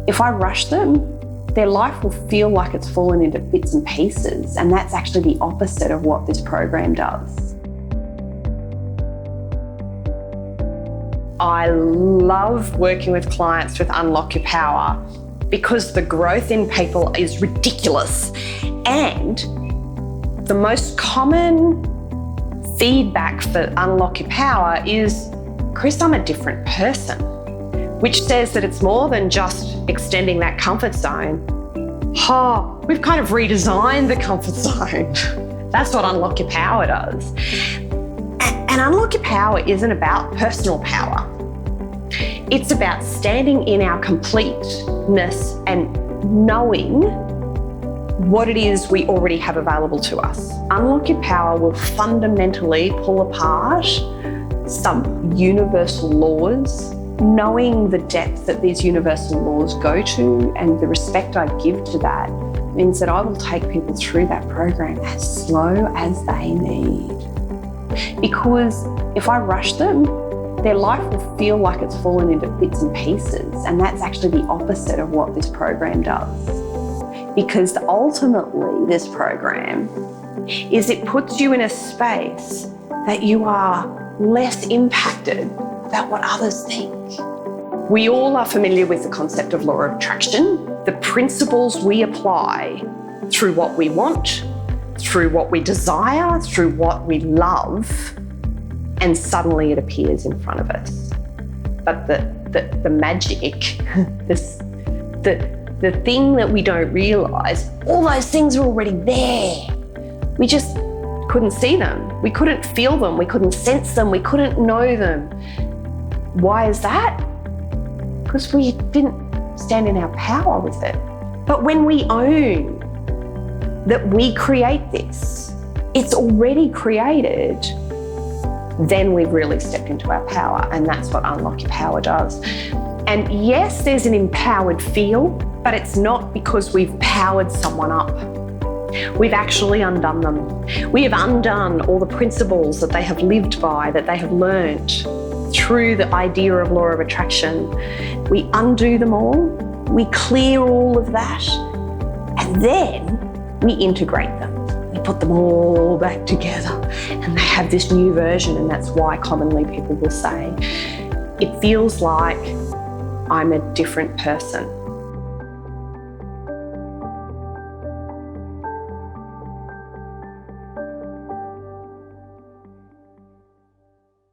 if I rush them, their life will feel like it's fallen into bits and pieces, and that's actually the opposite of what this program does. I love working with clients with Unlock Your Power because the growth in people is ridiculous. And the most common feedback for Unlock Your Power is, Chris, I'm a different person, which says that it's more than just extending that comfort zone. We've kind of redesigned the comfort zone. That's what Unlock Your Power does. And Unlock Your Power isn't about personal power. It's about standing in our completeness and knowing what it is we already have available to us. Unlock Your Power will fundamentally pull apart some universal laws. Knowing the depth that these universal laws go to and the respect I give to that means that I will take people through that program as slow as they need. Because if I rush them, their life will feel like it's fallen into bits and pieces, and that's actually the opposite of what this program does. Because ultimately this program is it puts you in a space that you are less impacted about what others think. We all are familiar with the concept of law of attraction, the principles we apply through what we want, through what we desire, through what we love, and suddenly it appears in front of us. But the magic, the thing that we don't realise, all those things are already there. We just couldn't see them. We couldn't feel them. We couldn't sense them. We couldn't know them. Why is that? Because we didn't stand in our power with it. But when we own that we create this, it's already created, then we've really stepped into our power, and that's what Unlock Your Power does. And yes, there's an empowered feel, but it's not because we've powered someone up. We've actually undone them. We have undone all the principles that they have lived by, that they have learnt through the idea of law of attraction. We undo them all, we clear all of that, and then we integrate them. We put them all back together and they have this new version, and that's why commonly people will say, it feels like I'm a different person.